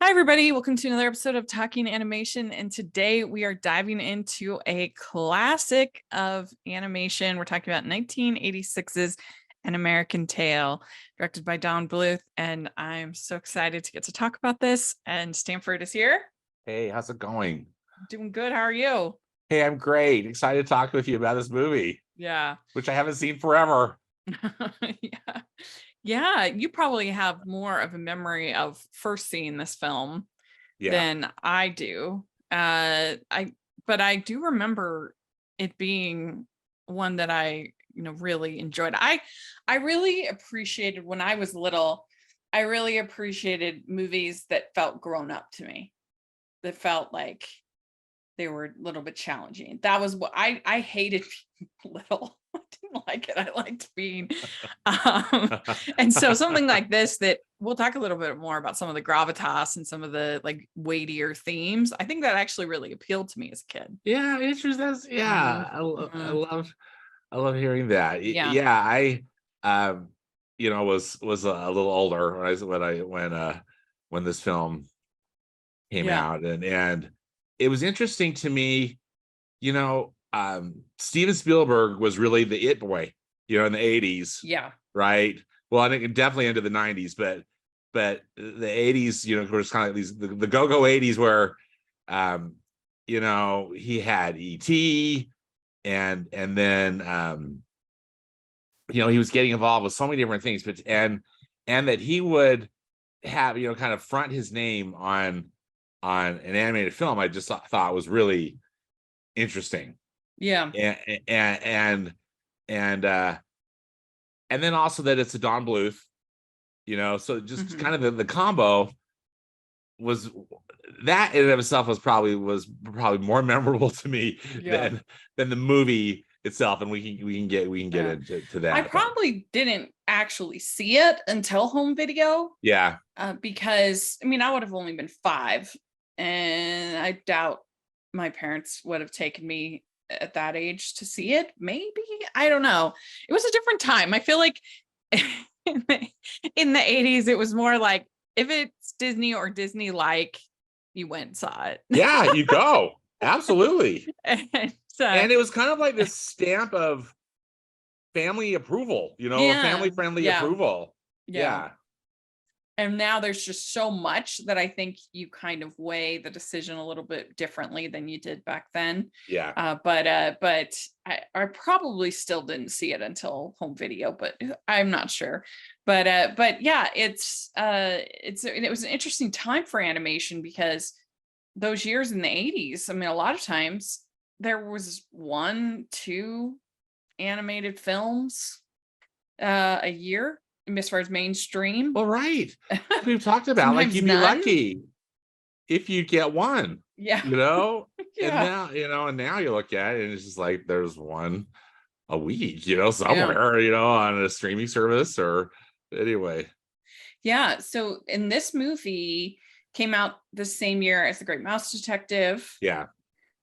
Hi, everybody. Welcome to another episode of Talking Animation. And today we are diving into a classic of animation. We're talking about 1986's An American Tail, directed by Don Bluth. And I'm so excited to get to talk about this. And Stanford is here. Hey, how's it going? Doing good. How are you? Hey, I'm great. Excited to talk with you about this movie. Yeah. Which I haven't seen forever. Yeah. Yeah. You probably have more of a memory of first seeing this film than I do. But I do remember it being one that I, really enjoyed. I really appreciated when I was little. I really appreciated movies that felt grown up to me, that felt like they were a little bit challenging. That was what I hated being little. I didn't like it. I liked being and so something like this, that we'll talk a little bit more about some of the gravitas and some of the like weightier themes. I think that actually really appealed to me as a kid. Yeah, it's just I love hearing that. I was a little older when this film came out, and it was interesting to me. Steven Spielberg was really the it boy, in the 80s. Yeah. Right. Well, I think definitely into the 90s, but the 80s, was kind of these the go-go 80s where he had E.T. and then he was getting involved with so many different things, but and that he would have, kind of front his name on an animated film. I just thought was really interesting. Yeah. And then also that it's a Don Bluth, so just kind of the combo was that in and of itself was probably more memorable to me than the movie itself. And we can get into that. I probably didn't actually see it until home video. Yeah. Because I would have only been 5, and I doubt my parents would have taken me at that age to see it. Maybe, I don't know. It was a different time. I feel like in the 80s, it was more like if it's Disney or Disney like, you went and saw it. Yeah, you go. Absolutely. And it was kind of like this stamp of family approval, family friendly approval. Yeah. And now there's just so much that I think you kind of weigh the decision a little bit differently than you did back then. Yeah. But I probably still didn't see it until home video, but I'm not sure. But yeah, it was an interesting time for animation, because those years in the 80s, a lot of times there was 1-2 animated films a year, as far as mainstream. Well, right. We've talked about like you'd be lucky if you get one. Yeah. And now you look at it and it's just like there's one a week, somewhere, on a streaming service or anyway. Yeah. So in this movie came out the same year as The Great Mouse Detective. Yeah.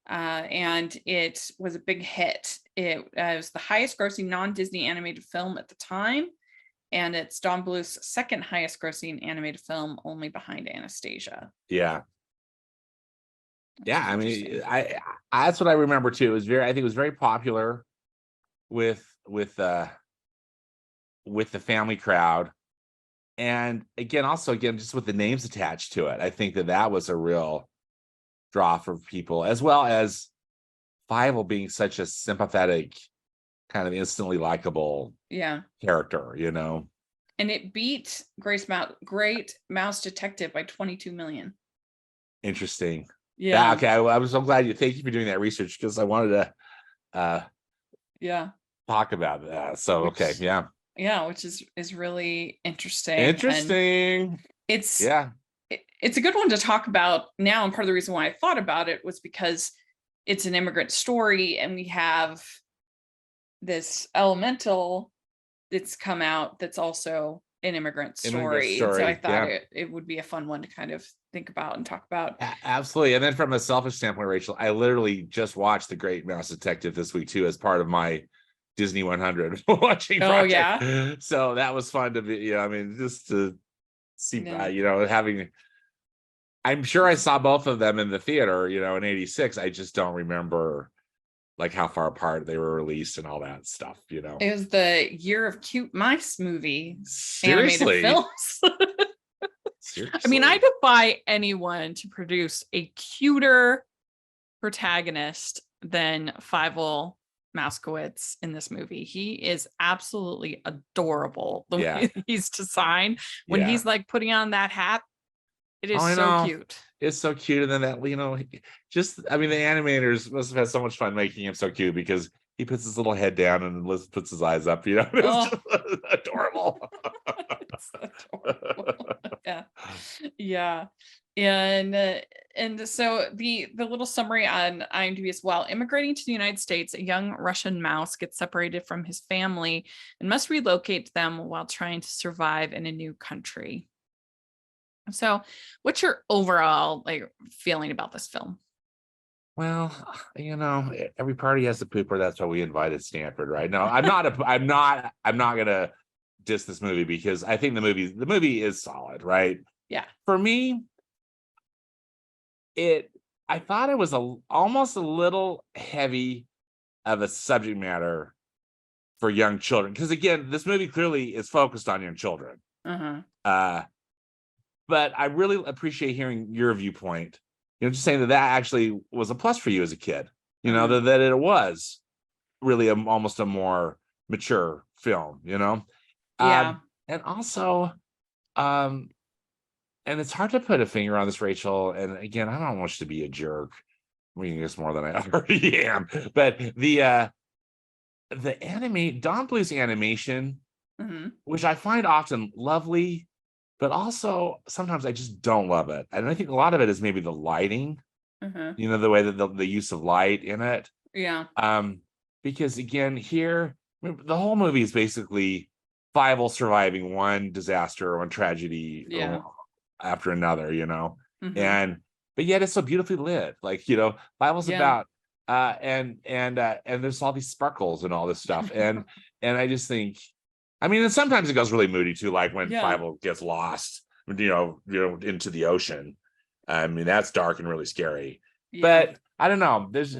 And it was a big hit. It was the highest grossing non-Disney animated film at the time. And it's Don Bluth's second highest grossing animated film, only behind Anastasia. Yeah. Yeah. I that's what I remember too. I think it was very popular with the family crowd. And again, just with the names attached to it, I think that was a real draw for people, as well as Fievel being such a sympathetic, kind of instantly likable character, And it beat Great Mouse Detective by 22 million. Interesting. Yeah. Okay. I was so glad thank you for doing that research, because I wanted to talk about that. So which is really interesting. And it's a good one to talk about now, and part of the reason why I thought about it was because it's an immigrant story, and we have this elemental that's come out that's also an immigrant story. So I thought it would be a fun one to kind of think about and talk about. Absolutely. And then from a selfish standpoint, Rachel, I literally just watched The Great Mouse Detective this week too, as part of my Disney 100 watching project. Yeah. So that was fun to be, just to see, having I'm sure I saw both of them in the theater, in '86. I just don't remember like how far apart they were released and all that stuff. It was the Year of Cute Mice movie, animated Seriously. films. Seriously. I mean, I defy anyone to produce a cuter protagonist than Fievel Mouskowitz in this movie. He is absolutely adorable the way he's designed. When he's like putting on that hat, it is so cute. It's so cute. And then that, the animators must have had so much fun making him so cute because he puts his little head down and Liz puts his eyes up, It's just adorable. It's adorable. Yeah. And so the little summary on IMDb as well: immigrating to the United States, a young Russian mouse gets separated from his family and must relocate them while trying to survive in a new country. So what's your overall feeling about this film? Well, every party has a pooper. That's why we invited Stanford, right? No, I'm not gonna diss this movie because I think the movie is solid, right? Yeah. For me, I thought it was almost a little heavy of a subject matter for young children. Because again, this movie clearly is focused on young children. But I really appreciate hearing your viewpoint. Just saying that actually was a plus for you as a kid. That it was really almost a more mature film. Yeah. And also, and it's hard to put a finger on this, Rachel. And again, I don't want you to be a jerk. I mean, it's more than I already am. But the Don Bluth's animation, which I find often lovely, but also sometimes I just don't love it. And I think a lot of it is maybe the lighting, the way that the use of light in it. Yeah. Because again, here, the whole movie is basically Fievel surviving one disaster or one tragedy after another, but yet it's so beautifully lit. Fievel's about and there's all these sparkles and all this stuff. And I just think, and sometimes it goes really moody too, like when Fievel gets lost, into the ocean. That's dark and really scary. But I don't know. There's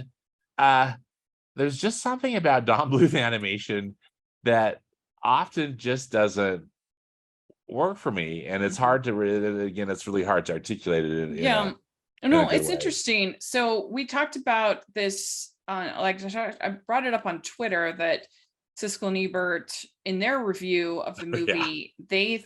just something about Don Bluth animation that often just doesn't work for me, and it's hard to it's really hard to articulate it it's interesting. So we talked about this I brought it up on Twitter that Siskel and Ebert, in their review of the movie, they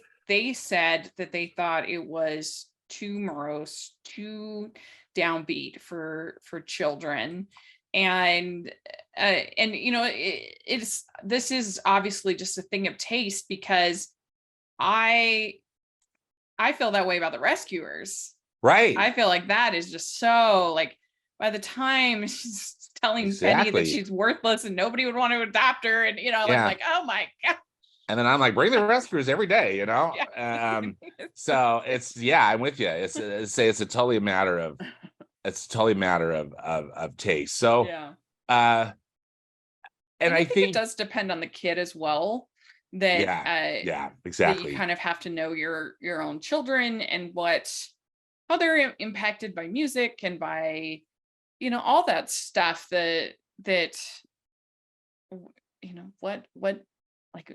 said that they thought it was too morose, too downbeat for children. And this is obviously just a thing of taste, because I feel that way about The Rescuers. Right. I feel like that is just so, by the time she's telling Penny that she's worthless and nobody would want to adopt her, and like, oh my God. And then I'm like, bring The Rescuers every day, So it's I'm with you. It's a totally matter of taste. So and I think it does depend on the kid as well. That exactly. that you kind of have to know your own children and how they're impacted by music and by all that stuff that what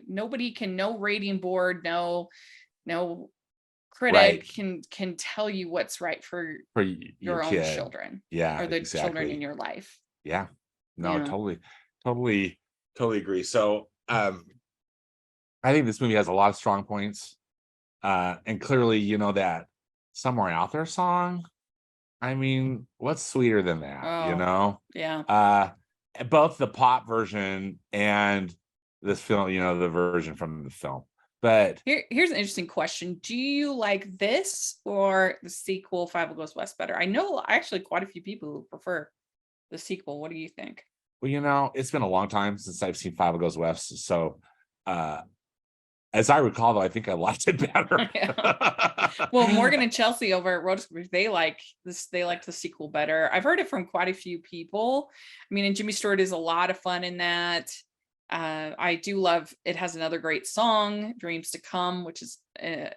nobody can, no rating board, no critic can tell you what's right for your own kid. Children, or the children in your life. Totally agree. So I think this movie has a lot of strong points, and clearly that Somewhere Out There song, what's sweeter than that? Both the pop version and this film, the version from the film. But here's an interesting question: do you like this or the sequel, Fievel Goes West, better? I know actually quite a few people who prefer the sequel. What do you think? Well, it's been a long time since I've seen Fievel Goes West, so as I recall, though, I think I liked it better. Well, Morgan and Chelsea over at Rotoscopers, they like this. They liked the sequel better. I've heard it from quite a few people. And Jimmy Stewart is a lot of fun in that. I do love, it has another great song, Dreams to Come, which is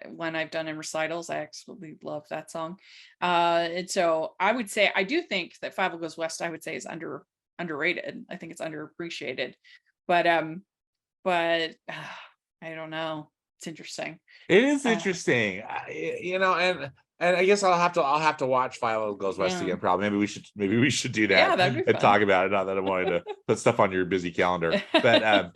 one I've done in recitals. I absolutely love that song. And so I would say, I do think that Five Goes West, I would say, is underrated. I think it's underappreciated. But I don't know. It's interesting. It is Uh, interesting, and I guess I'll have to watch Philo Goes West yeah. again. Probably maybe we should do Yeah, that that'd be and fun. talk about it. Not that I'm wanting to put stuff on your busy calendar, but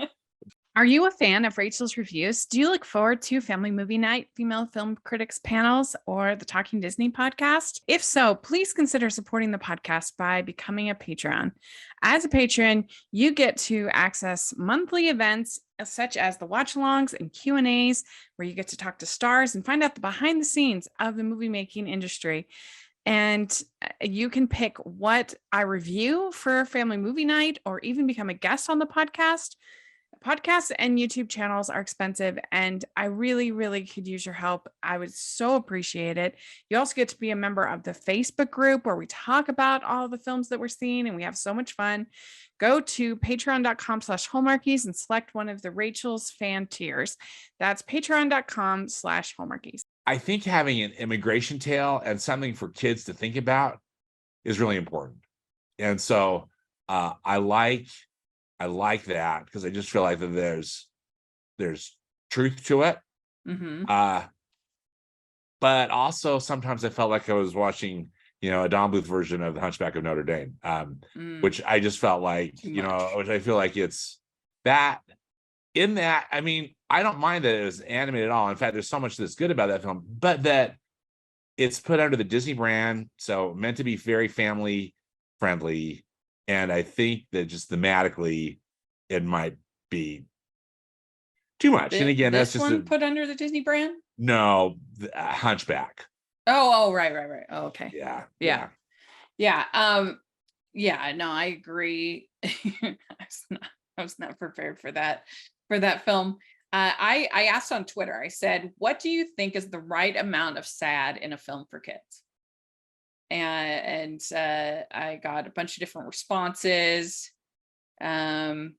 Are you a fan of Rachel's reviews? Do you look forward to Family Movie Night, Female Film Critics panels, or the Talking Disney podcast? If so, please consider supporting the podcast by becoming a Patreon. As a patron, you get to access monthly events such as the watch-alongs and Q&As, where you get to talk to stars and find out the behind the scenes of the movie making industry. And you can pick what I review for Family Movie Night or even become a guest on the podcast. Podcasts and YouTube channels are expensive, and I really, really could use your help. I would so appreciate it. You also get to be a member of the Facebook group where we talk about all the films that we're seeing, and we have so much fun. Go to patreon.com/hallmarkies and select one of the Rachel's fan tiers. That's patreon.com/hallmarkies. I think having an immigration tale and something for kids to think about is really important. And so I like that, because I just feel like that there's truth to it. Mm-hmm. But also sometimes I felt like I was watching, a Don Bluth version of The Hunchback of Notre Dame, which I just felt like, which I feel like it's that in that. I mean, I don't mind that it was animated at all. In fact, there's so much that's good about that film, but that it's put under the Disney brand, so meant to be very family friendly. And I think that just thematically, it might be too much. And again, that's just one put under the Disney brand. No, Hunchback. Oh, right. Oh, okay. Yeah. Yeah. No, I agree. I was not prepared for that film. I asked on Twitter. I said, "What do you think is the right amount of sad in a film for kids?" And I got a bunch of different responses. My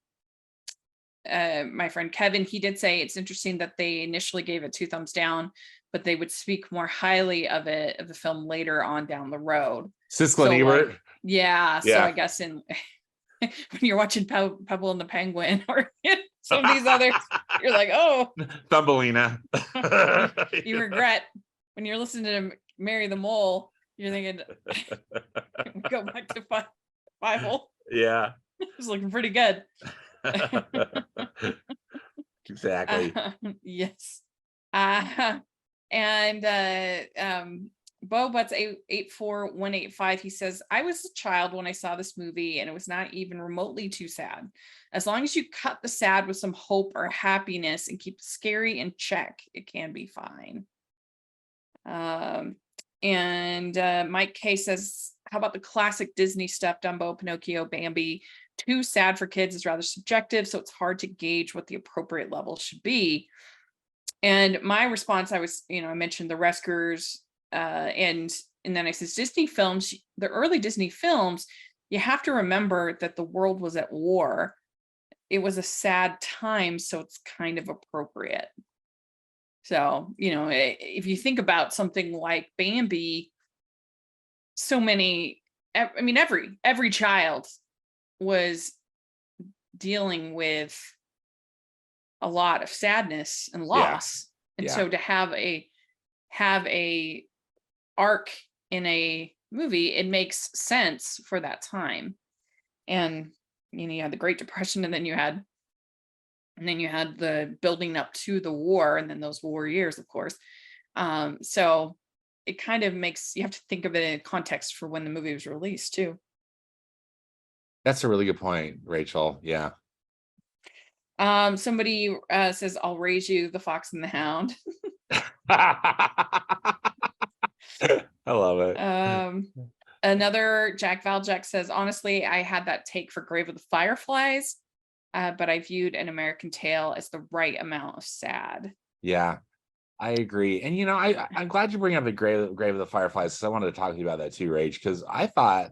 friend Kevin, he did say it's interesting that they initially gave it 2 thumbs down, but they would speak more highly of the film later on down the road. Siskel and Ebert. Yeah. So I guess when you're watching Pebble and the Penguin or some of these others, you're like, oh, Thumbelina. you regret when you're listening to Mary the Mole. You're thinking, go back to Bible. Yeah. It's looking pretty good. Exactly. Yes. Bo Butts 84185, he says, I was a child when I saw this movie and it was not even remotely too sad. As long as you cut the sad with some hope or happiness and keep the scary in check, it can be fine. Mike K says, how about the classic Disney stuff, Dumbo, Pinocchio, Bambi? Too sad for kids is rather subjective, so it's hard to gauge what the appropriate level should be. And my response, I mentioned the Rescuers, and then I says Disney films, the early Disney films, you have to remember that the world was at war. It was a sad time, so it's kind of appropriate. So, if you think about something like Bambi, every child was dealing with a lot of sadness and loss. And so to have a arc in a movie, it makes sense for that time. And you had the Great Depression, and then you had the building up to the war, and then those war years, of course. So it kind of makes, you have to think of it in context for when the movie was released too. That's a really good point, Rachel. Yeah. Somebody says, I'll raise you, The Fox and the Hound. I love it. Another Jack Valjack says, honestly, I had that take for Grave of the Fireflies, but I viewed An American Tale as the right amount of sad. Yeah, I agree. And I'm glad you bring up the Grave of the Fireflies, because I wanted to talk to you about that too, Rach, because I thought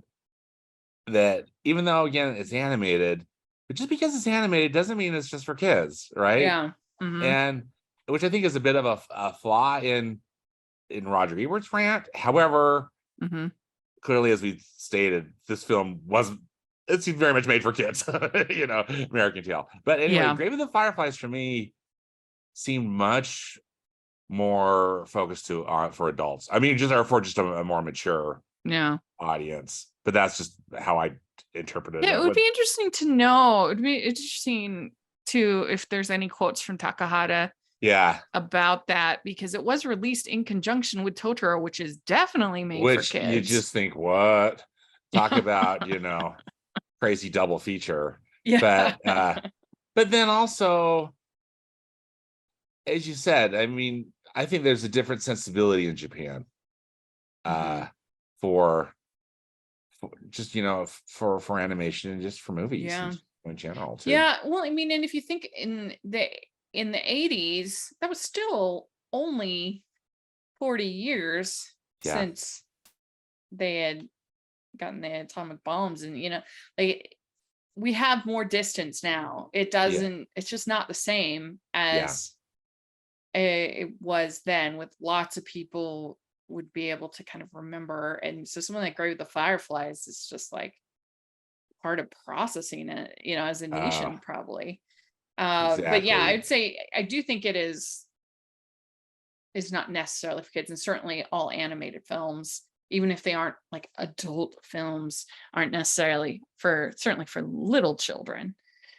that even though, again, it's animated, but just because it's animated doesn't mean it's just for kids, right? Yeah. Mm-hmm. And which I think is a bit of a flaw in Roger Ebert's rant. However, Mm-hmm. clearly, as we stated, this film wasn't. It's very much made for kids, American Tail. But anyway, Grave of the Fireflies for me seemed much more focused for adults. I mean, just for a more mature audience. But that's just how I interpreted it. Yeah, it would be interesting to know. It would be interesting to if there's any quotes from Takahata about that, because it was released in conjunction with Totoro, which is definitely made for kids. You just think, what? Talk about, crazy double feature. Yeah. But then also, as you said, I mean, I think there's a different sensibility in Japan for just, for animation and just for movies in general too. Yeah. Well, I mean, and if you think in the 80s, that was still only 40 years since they had gotten the atomic bombs, and we have more distance now. It's just not the same as it was then, with lots of people would be able to kind of remember. And so someone like Grave of the Fireflies is just like part of processing it, as a nation, probably. Exactly. But yeah, I'd say I do think it is not necessarily for kids, and certainly all animated films, even if they aren't like adult films, aren't necessarily certainly for little children.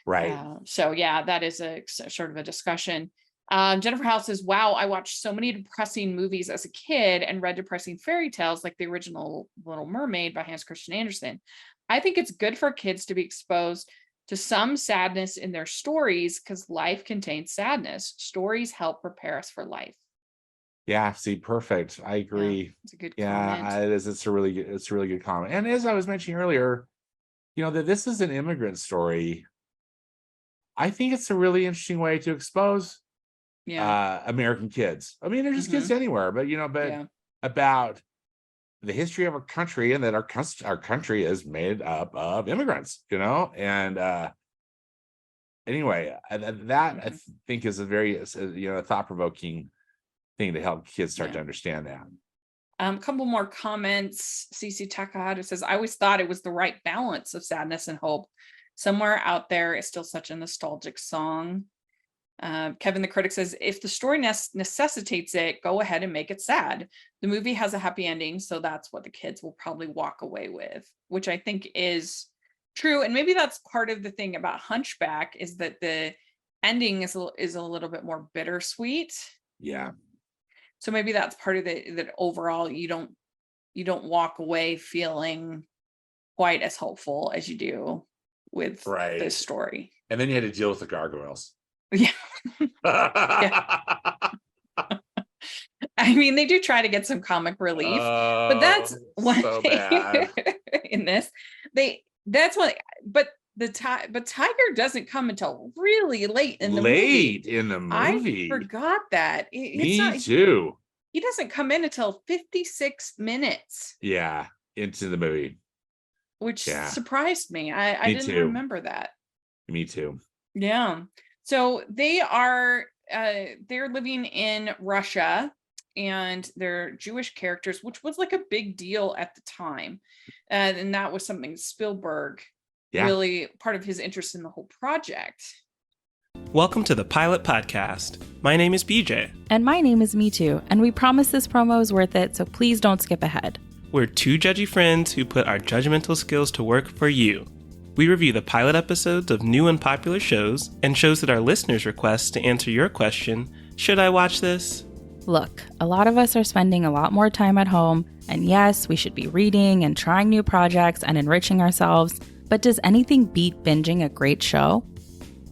Right. So yeah, that is a sort of a discussion. Jennifer House says, wow, I watched so many depressing movies as a kid and read depressing fairy tales like the original Little Mermaid by Hans Christian Andersen. I think it's good for kids to be exposed to some sadness in their stories, because life contains sadness. Stories help prepare us for life. Yeah, see, perfect. I agree. Yeah, it's a good comment. It is. It's a really good comment. And as I was mentioning earlier, that this is an immigrant story. I think it's a really interesting way to expose American kids. I mean, they're just kids anywhere, but about the history of our country, and that our country is made up of immigrants, and anyway, that I think is a very thought-provoking thing to help kids start to understand that. A couple more comments. CC Takahata says, I always thought it was the right balance of sadness and hope. Somewhere out there is still such a nostalgic song. Kevin the Critic says, if the story necessitates it, go ahead and make it sad. The movie has a happy ending, so that's what the kids will probably walk away with, which I think is true. And maybe that's part of the thing about Hunchback, is that the ending is a little bit more bittersweet. Yeah. So maybe that's part of that overall you don't walk away feeling quite as hopeful as you do with this story. And then you had to deal with the gargoyles. Yeah. I mean, they do try to get some comic relief, but that's one thing in this. But Tiger doesn't come until really late in the movie. I forgot that. Me too. He doesn't come in until 56 minutes. Yeah, into the movie. Which surprised me. I didn't remember that. Me too. Yeah. So they're living in Russia, and they're Jewish characters, which was like a big deal at the time. And that was something Spielberg really, part of his interest in the whole project. Welcome to the Pilot Podcast. My name is BJ. And my name is Me Too, and we promise this promo is worth it, so please don't skip ahead. We're two judgy friends who put our judgmental skills to work for you. We review the pilot episodes of new and popular shows, and shows that our listeners request to answer your question, should I watch this? Look, a lot of us are spending a lot more time at home, and yes, we should be reading and trying new projects and enriching ourselves, but does anything beat binging a great show?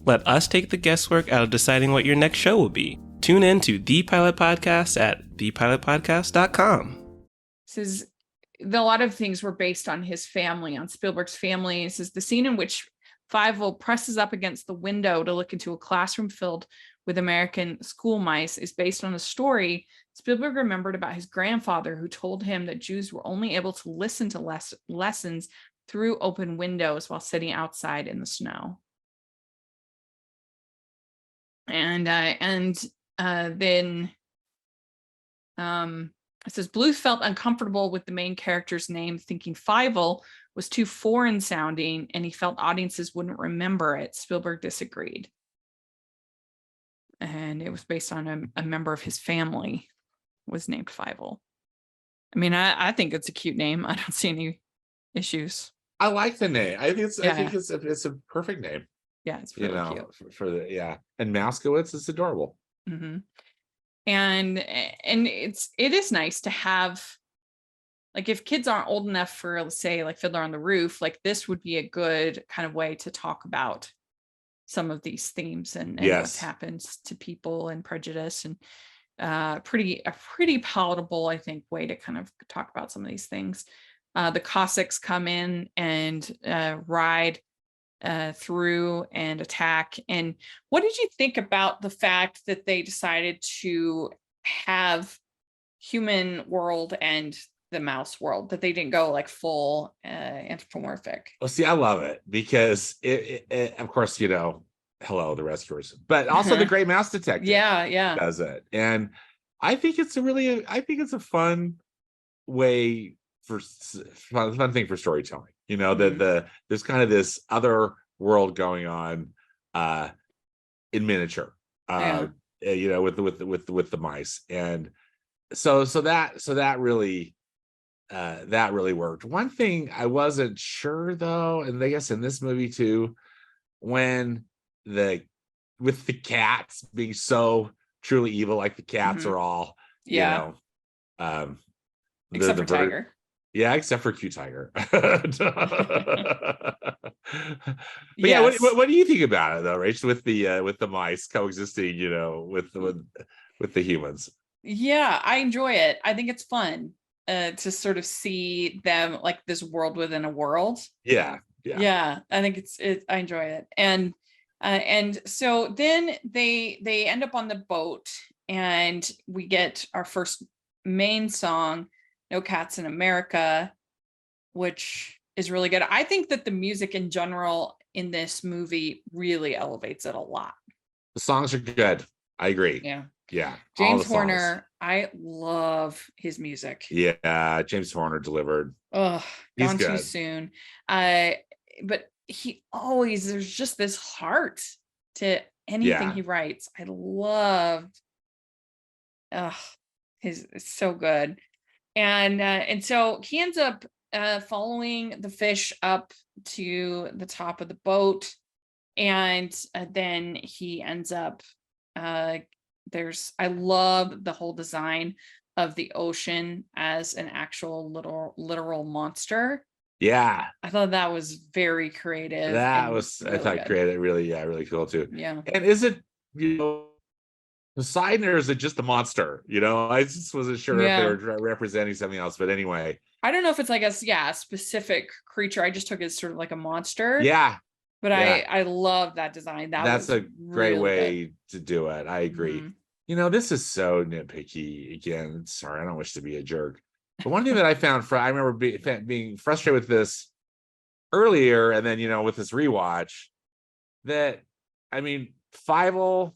Let us take the guesswork out of deciding what your next show will be. Tune in to The Pilot Podcast at thepilotpodcast.com. Says a lot of things were based on his family, on Spielberg's family. It says the scene in which Fievel presses up against the window to look into a classroom filled with American school mice is based on a story Spielberg remembered about his grandfather, who told him that Jews were only able to listen to lessons through open windows while sitting outside in the snow. And then it says Bluth felt uncomfortable with the main character's name, thinking Fievel was too foreign sounding, and he felt audiences wouldn't remember it. Spielberg disagreed. And it was based on a member of his family was named Fievel. I mean, I think it's a cute name. I don't see any issues. I like the name. I think it's a perfect name. Yeah, it's really cute. For the and Moskowitz is adorable. Mm-hmm. And it is nice to have, like, if kids aren't old enough for, let's say, like Fiddler on the Roof, like this would be a good kind of way to talk about some of these themes and what happens to people and prejudice, and a pretty palatable, I think, way to kind of talk about some of these things. The Cossacks come in and ride through and attack. And what did you think about the fact that they decided to have human world and the mouse world, that they didn't go like full anthropomorphic? Well, see, I love it because it of course, hello, the rescuers, but also the Great Mouse Detective does it. And I think it's a fun way fun thing for storytelling. There's kind of this other world going on in miniature, with the mice. And so that really worked. One thing I wasn't sure though, and I guess in this movie too, when with the cats being so truly evil, like the cats are all, except for Tiger. Yeah, except for Q Tiger. Yes. What do you think about it though, Rach, with the mice coexisting, with the humans? Yeah, I enjoy it. I think it's fun to sort of see them like this world within a world. Yeah. I think I enjoy it. And so then they end up on the boat, and we get our first main song, No Cats in America, which is really good. I think that the music in general in this movie really elevates it a lot. The songs are good. I agree. Yeah. James Horner, I love his music. Yeah, James Horner delivered. Oh, gone too soon. But there's just this heart to anything he writes. I loved. It's so good. And so he ends up following the fish up to the top of the boat, and then he ends up I love the whole design of the ocean as an actual literal monster. Yeah, I thought that was very creative. Creative, really cool too. Yeah. And is it Poseidon, or is it just the monster? I just wasn't sure if they were representing something else. But anyway, I don't know if it's like a specific creature. I just took it as sort of like a monster. Yeah. But I love that design. That's a great way to do it. I agree. Mm-hmm. This is so nitpicky. Again, sorry, I don't wish to be a jerk. But one thing that I found, I remember being frustrated with this earlier, and then with this rewatch, that Fievel,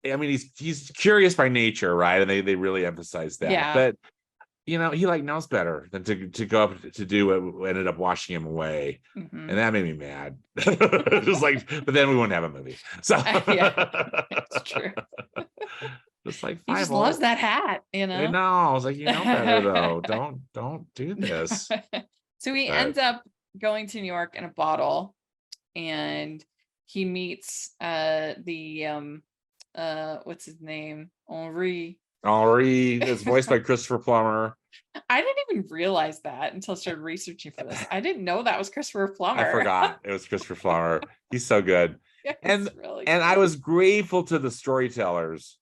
he's curious by nature, right? And they really emphasize that. Yeah. But he knows better than to go up to do what ended up washing him away. Mm-hmm. And that made me mad. Just but then we wouldn't have a movie. So it's true. Just like he just loves that hat, I know. I was like, better though. Don't do this. So he ends up going to New York in a bottle, and he meets what's his name? Henri, is voiced by Christopher Plummer. I didn't even realize that until I started researching for this. I didn't know that was Christopher Plummer. I forgot it was Christopher Plummer. He's so good. And I was grateful to the storytellers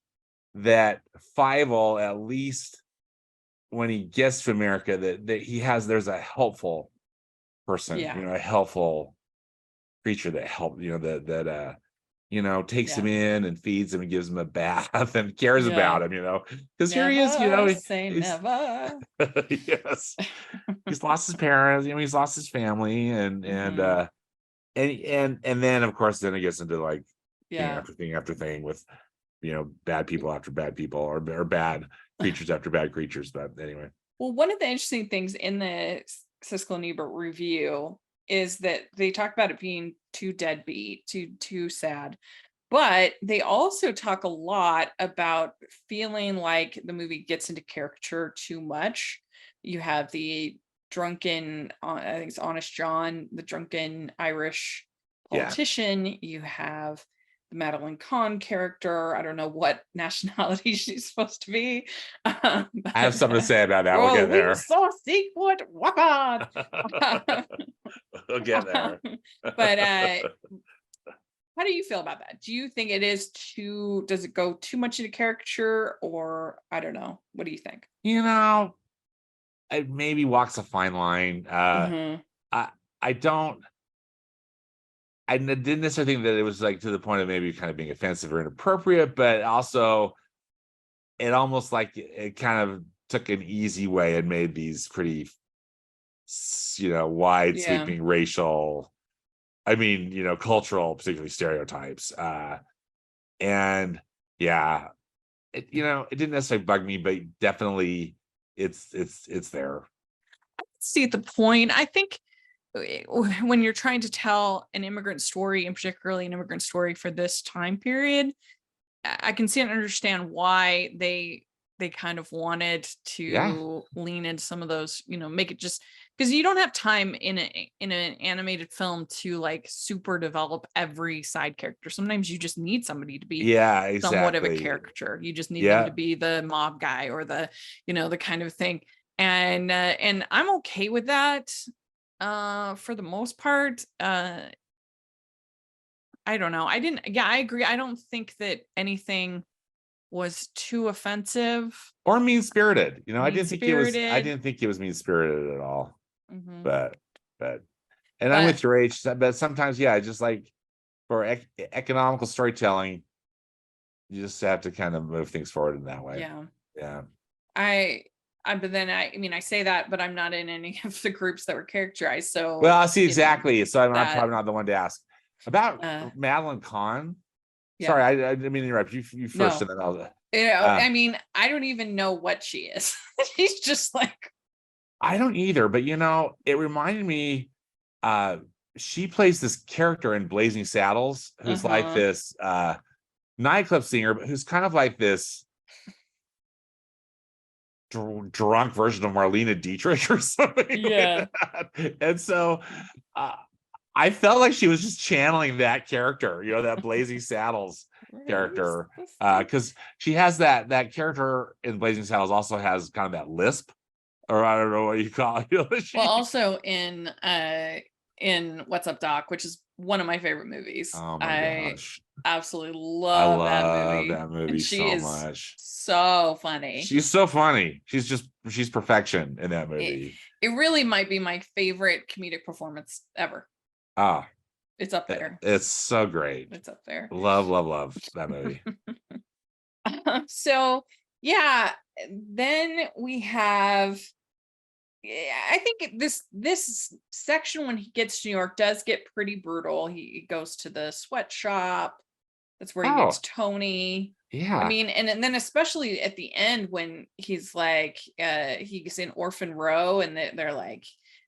that Fievel, at least when he gets to America, that there's a helpful person, a helpful creature that helped, takes him in and feeds him and gives him a bath and cares about him, because here he is, he's never. Yes, he's lost his parents, he's lost his family, and and then of course then it gets into like Yeah. thing after thing with bad people after bad people, or bad creatures after bad creatures. But anyway. Well, one of the interesting things in the Siskel and Ebert review is that they talk about it being too deadbeat, too sad. But they also talk a lot about feeling like the movie gets into caricature too much. You have the drunken, I think it's Honest John, the drunken Irish politician. You have the Madeline Kahn character. I don't know what nationality she's supposed to be. I have something to say about that. We'll get there. So secret weapon. We'll get there. But how do you feel about that? Do you think it is does it go too much into caricature, or I don't know? What do you think? It maybe walks a fine line. I didn't necessarily think that it was like to the point of maybe kind of being offensive or inappropriate, but also it almost like it kind of took an easy way and made these pretty, wide sweeping racial, cultural, particularly stereotypes. And yeah, it didn't necessarily bug me, but definitely it's there. I see the point. I think when you're trying to tell an immigrant story, and particularly an immigrant story for this time period, I can see and understand why they kind of wanted to lean into some of those, make it just because you don't have time in an animated film to like super develop every side character. Sometimes you just need somebody to be somewhat of a caricature. You just need them to be the mob guy or the, the kind of thing. And I'm okay with that for the most part. I don't know. I agree. I don't think that anything was too offensive or mean-spirited. I didn't think it was mean-spirited at all. Mm-hmm. But I'm with your age, but sometimes just like for economical storytelling, you just have to kind of move things forward in that way. Yeah. But then I say that, but I'm not in any of the groups that were characterized. So well, I see exactly. So I'm probably not the one to ask about Madeline Kahn. Sorry, I didn't mean to interrupt you. You first, and then I'll. I don't even know what she is. She's just like. I don't either, but it reminded me. She plays this character in Blazing Saddles, who's like this nightclub singer, but who's kind of like this drunk version of Marlene Dietrich or something. Yeah. Like and so I felt like she was just channeling that character, that Blazing Saddles character, because she has that character in Blazing Saddles also has kind of that lisp, or I don't know what you call it. Well, also in What's Up, Doc, which is one of my favorite movies. Oh my gosh. Absolutely love that movie so much. So funny. She's so funny. She's perfection in that movie. It really might be my favorite comedic performance ever. It's up there. It's so great. It's up there. Love that movie. So yeah, then we have. I think this section when he gets to New York does get pretty brutal. He goes to the sweatshop. That's where he meets Tony. Yeah. And then especially at the end when he's like, he's in Orphan Row and they're like,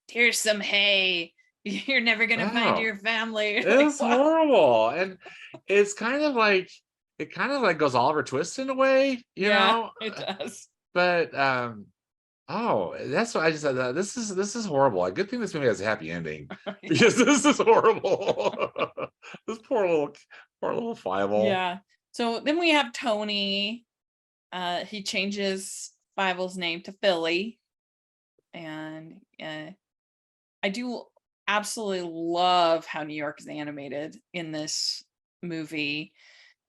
here's some hay. You're never going to find your family. It's like, horrible. And it's kind of like, goes Oliver Twist in a way, you know? It does. But, that's what I just said. This is horrible. A good thing this movie has a happy ending because this is horrible. This poor little Fievel. Yeah. So then we have Tony. He changes Fievel's name to Philly, and I do absolutely love how New York is animated in this movie.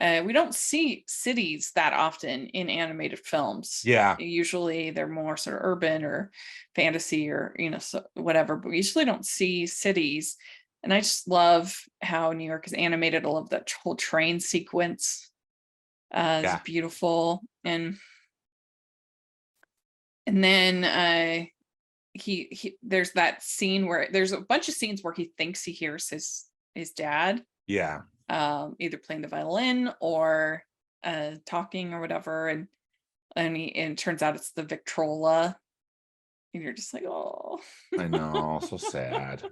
We don't see cities that often in animated films. Yeah. Usually they're more sort of urban or fantasy or, so whatever, but we usually don't see cities. And I just love how New York is animated. I love that whole train sequence. It's beautiful. And then he there's that scene where there's a bunch of scenes where he thinks he hears his his dad. Yeah. Either playing the violin or talking or whatever, and it turns out it's the Victrola, and you're just like, oh. I know, so sad.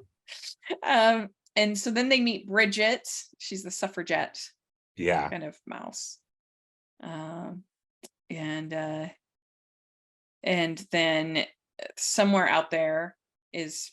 And so then they meet Bridget. She's the suffragette Yeah. kind of mouse. And then somewhere out there is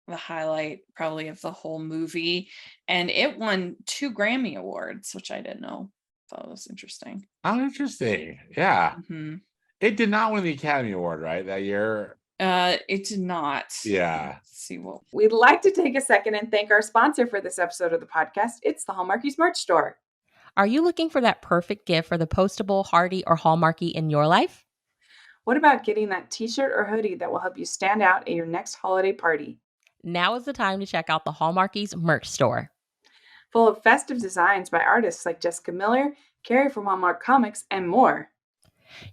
the highlight probably of the whole movie, and it won 2 Grammy awards, which I didn't know. Thought it was interesting. Oh, interesting. Yeah. Mm-hmm. It did not win the Academy Award, right, that year? It did not. Yeah. Let's see what. We'd like to take a second and thank our sponsor for this episode of the podcast. It's the Hallmarkies merch store. Are you looking for that perfect gift for the postable, Hardy, or Hallmarky in your life? What about getting that t-shirt or hoodie that will help you stand out at your next holiday party? Now is the time to check out the Hallmarkies merch store. Full of festive designs by artists like Jessica Miller, Carrie from Hallmark Comics, and more.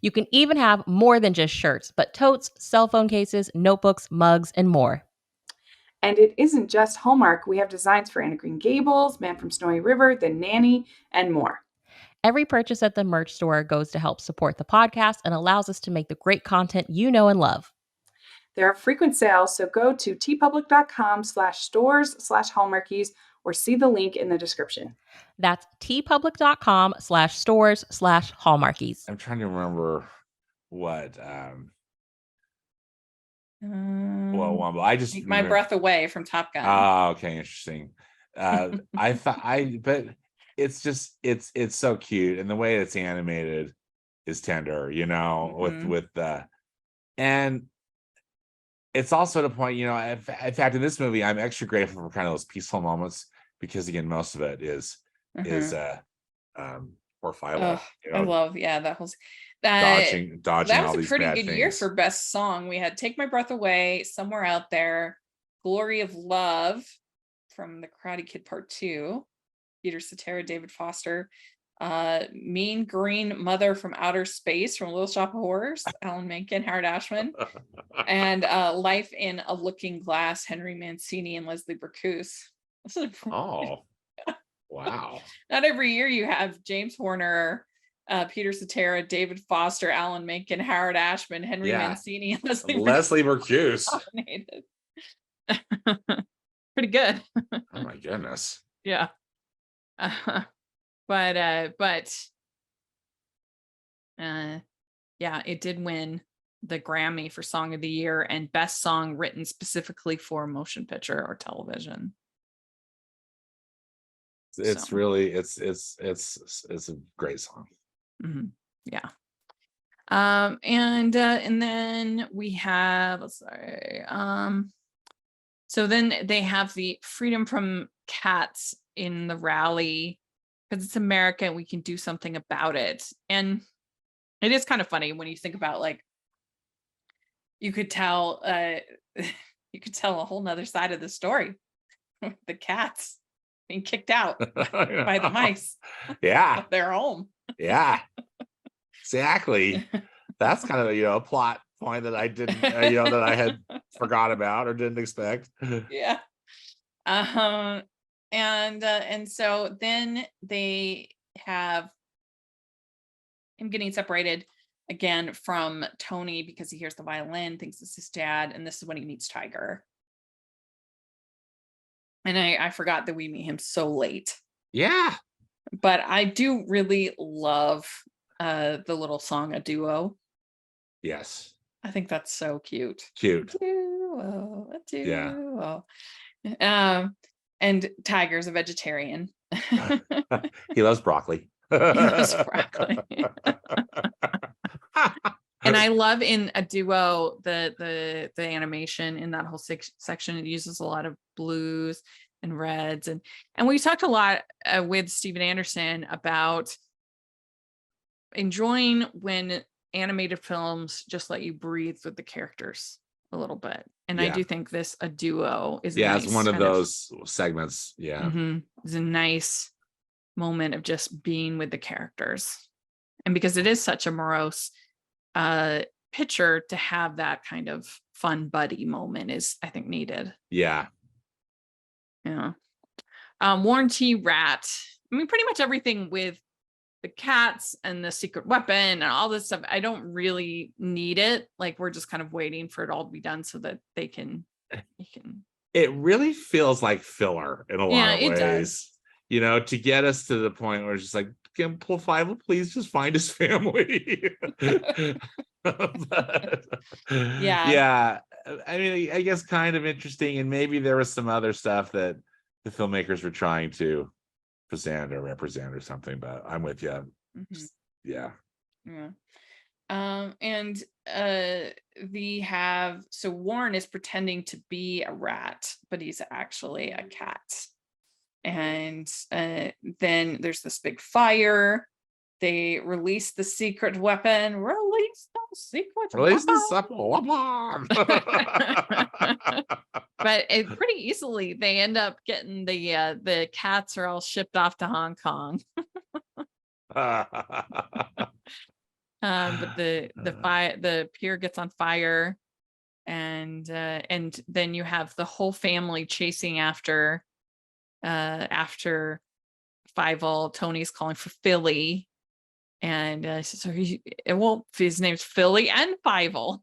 You can even have more than just shirts, but totes, cell phone cases, notebooks, mugs, and more. And it isn't just Hallmark. We have designs for Anna Green Gables, Man from Snowy River, The Nanny, and more. Every purchase at the merch store goes to help support the podcast and allows us to make the great content you know and love. There are frequent sales, so go to tpublic.com/stores/hallmarkies or see the link in the description. That's tpublic.com/stores/hallmarkies. I'm trying to remember what well, I just Take My Breath Away from Top Gun. Oh, okay, interesting. But it's just it's so cute, and the way it's animated is tender, with the, and it's also the point, in fact, in this movie, I'm extra grateful for kind of those peaceful moments, because again, most of it is or Philo. I love that whole dodging that all was a these pretty bad good things. year for best song. We had Take My Breath Away, Somewhere Out There, Glory of Love from The Karate Kid Part 2, Peter Cetera, David Foster, Mean Green Mother from Outer Space from Little Shop of Horrors, Alan Menken, Howard Ashman, and Life in a Looking Glass, Henry Mancini and Leslie Bercuse. Oh, wow. Not every year you have James Horner, Peter Cetera, David Foster, Alan Menken, Howard Ashman, Henry Mancini, and Leslie Bercuse. Pretty good. Oh my goodness. Yeah. But it did win the Grammy for Song of the Year and Best Song Written Specifically for Motion Picture or Television. It's really it's a great song. Mm-hmm. Yeah. And then we have, so then they have the freedom from cats in the rally because it's America and we can do something about it. And it is kind of funny when you think about, like, you could tell a whole nother side of the story. The cats being kicked out by the mice. Yeah. Their home. Yeah. Exactly. That's kind of a plot point that I didn't that I had forgot about or didn't expect. Yeah. And so then they have him getting separated again from Tony because he hears the violin, thinks it's his dad, and this is when he meets Tiger. And I forgot that we meet him so late. Yeah. But I do really love the little song, A Duo. Yes. I think that's so cute. Cute. A duo. Yeah. And Tiger's a vegetarian. He loves broccoli. He loves broccoli. And I love in A Duo the animation in that whole section. It uses a lot of blues and reds, and we talked a lot with Steven Anderson about enjoying when animated films just let you breathe with the characters a little bit. And I do think this A Duo is it's one of those segments. Yeah. It's a nice moment of just being with the characters, and because it is such a morose picture, to have that kind of fun buddy moment is, I think, needed. Yeah. Warren T. Rat. I mean, pretty much everything with the cats and the secret weapon and all this stuff. I don't really need it. Like, we're just kind of waiting for it all to be done so that they can. It really feels like filler in a lot of ways. Does. You know, to get us to the point where it's just like, can Fievel please just find his family? But, yeah. I mean, I guess kind of interesting, and maybe there was some other stuff that the filmmakers were trying to present or represent or something. But I'm with you. Mm-hmm. Yeah. And so Warren is pretending to be a rat, but he's actually a cat. And then there's this big fire. They release the secret weapon. Release the secret weapon. But pretty easily they end up getting the cats are all shipped off to Hong Kong. But the pier gets on fire, and then you have the whole family chasing after Fievel. Tony's calling for Philly, and his name's Philly and Fievel.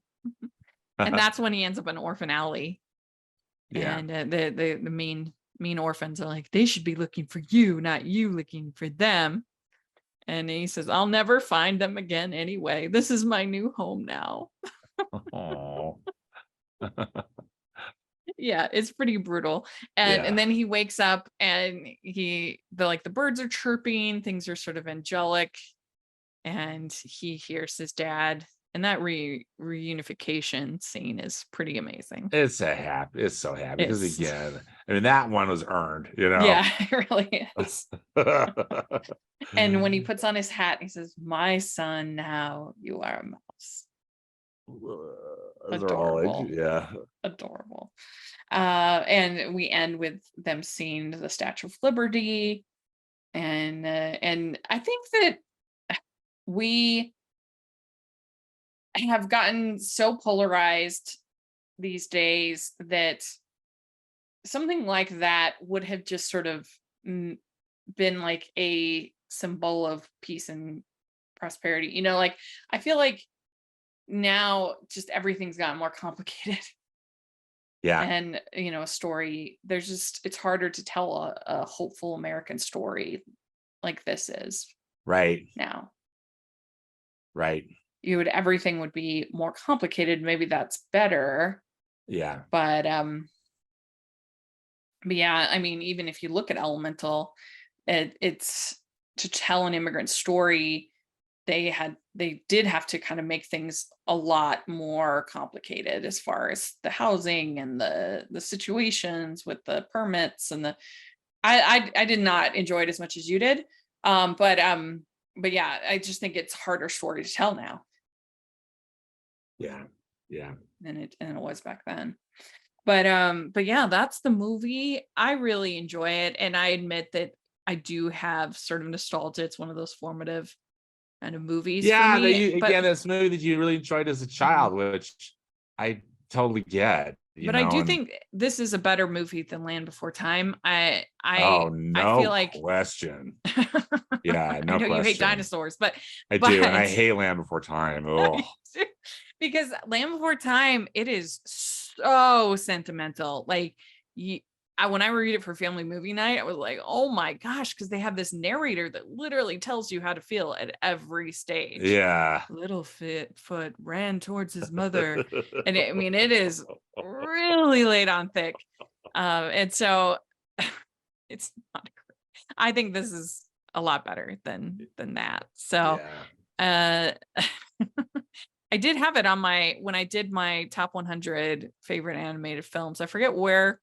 And that's when he ends up in Orphan Alley. Yeah. And the mean orphans are like, they should be looking for you, not you looking for them. And he says, I'll never find them again anyway. This is my new home now. Yeah, it's pretty brutal. And then he wakes up and the birds are chirping, things are sort of angelic, and he hears his dad. And that reunification scene is pretty amazing. It's so happy because, again, I mean, that one was earned, you know. Yeah, it really is. And when he puts on his hat, he says, "My son, now you are a mouse." Adorable. Adorable. And we end with them seeing the Statue of Liberty, and I think that we have gotten so polarized these days that something like that would have just sort of been like a symbol of peace and prosperity. You know, like, I feel like now just everything's gotten more complicated. Yeah. And, you know, a story, it's harder to tell a hopeful American story like this is. Right. Now. Right. Everything would be more complicated. Maybe that's better. Yeah. But yeah, I mean, even if you look at Elemental, it's to tell an immigrant story, they did have to kind of make things a lot more complicated as far as the housing and the situations with the permits and I did not enjoy it as much as you did. But yeah, I just think it's harder story to tell now. Yeah. Than it was back then. But yeah, that's the movie. I really enjoy it, and I admit that I do have sort of nostalgia. It's one of those formative kind of movies. Yeah, for me, this movie that you really enjoyed as a child, which I totally get. But I do think this is a better movie than Land Before Time. No I feel like question. Yeah, no I know question. you hate dinosaurs, but I do, and I hate Land Before Time. Oh. Because Land Before Time, it is so sentimental. Like, when I read it for family movie night, I was like, oh my gosh, because they have this narrator that literally tells you how to feel at every stage. Yeah. Littlefoot ran towards his mother. And it is really laid on thick. And so it's not great. I think this is a lot better than that. So I did have it on when I did my top 100 favorite animated films. I forget where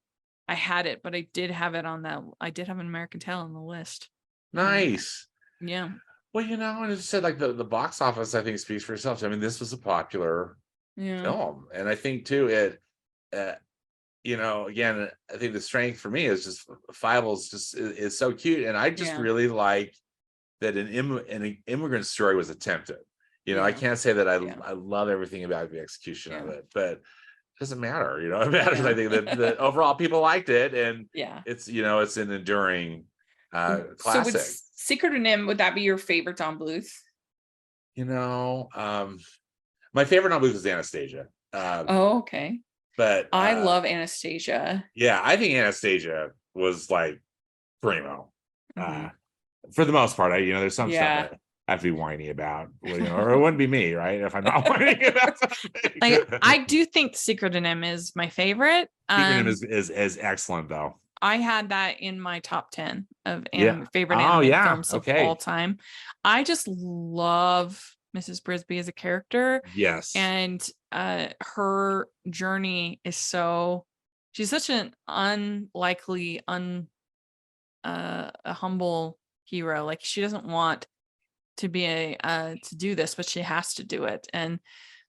I had it, but I did have it on that. I did have an American Tail on the list. Nice. Yeah. Well, and it said like the box office, I think, speaks for itself. I mean, this was a popular film, and I think too it, again, I think the strength for me is just Fievel's is so cute, and I just really like that an immigrant story was attempted. I can't say that I love everything about the execution of it, but doesn't matter, it matters. Yeah. I think that overall people liked it, and Yeah. it's it's an enduring So classic. Secret of Nim, would that be your favorite Don Bluth? My favorite Don Bluth is Anastasia. Oh, okay. But I love Anastasia. Yeah, I think Anastasia was like primo. Mhm. For the most part, there's some Yeah. stuff that I have to be whiny about, or it wouldn't be me, right? If I'm not whining about something. I do think Secret of Nim is my favorite. Secret Nim is excellent though. I had that in my top 10 of favorite Oh, animated yeah. films of Okay. all time. I just love Mrs. Brisby as a character. Yes. And her journey is she's such an unlikely, a humble hero. Like, she doesn't want to be to do this, but she has to do it. And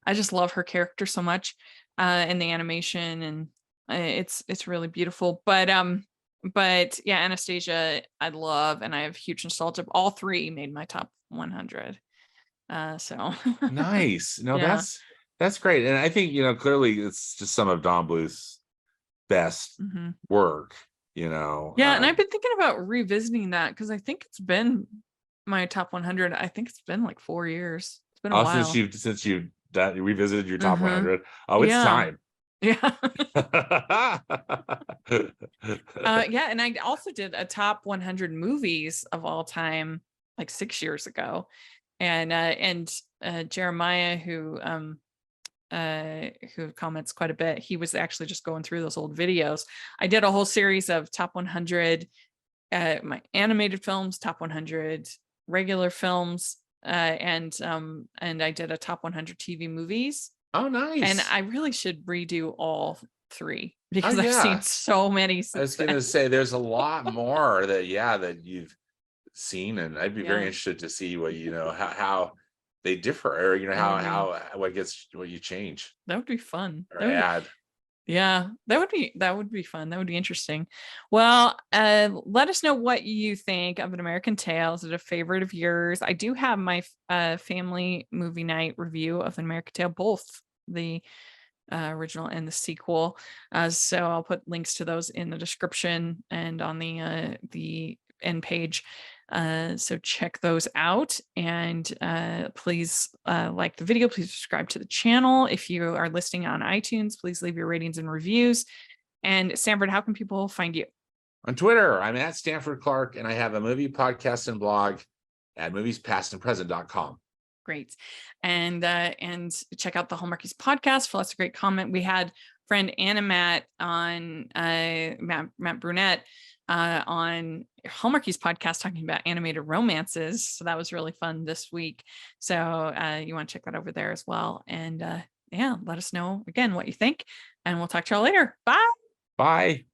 I just love her character so much in the animation, and it's really beautiful. But yeah, Anastasia I love, and I have huge nostalgia. All three made my top 100. So Nice. No, yeah. that's great. And I think, clearly it's just some of Don Bluth's best work, Yeah, and I've been thinking about revisiting that because I think it's been my top 100. I think it's been like 4 years. It's been a while. Since you revisited your top 100. Oh, it's time. Yeah. Yeah, and I also did a top 100 movies of all time like 6 years ago. And Jeremiah, who comments quite a bit, he was actually just going through those old videos. I did a whole series of top 100 my animated films, top 100 regular films, and I did a top 100 TV movies. Oh, nice. And I really should redo all three because Oh, I've yeah. seen so many since I was going to say there's a lot more that you've seen, and I'd be very interested to see what how they differ, or how what you change. That would be fun. Or add. Yeah, that would be fun. That would be interesting. Well, let us know what you think of An American Tail. Is it a favorite of yours? I do have my family movie night review of An American Tail, both the original and the sequel. So I'll put links to those in the description and on the end page. So check those out, and please like the video. Please subscribe to the channel. If you are listening on iTunes, please leave your ratings and reviews. And Stanford, how can people find you? On Twitter, I'm at Stanford Clark, and I have a movie podcast and blog at moviespastandpresent.com. Great. And check out the Hallmarkies podcast for lots of great comment. We had friend Anna Matt on Matt Brunette on Hallmarkies podcast talking about animated romances. So that was really fun this week. So you want to check that over there as well. And let us know again what you think, and we'll talk to y'all later. Bye. Bye.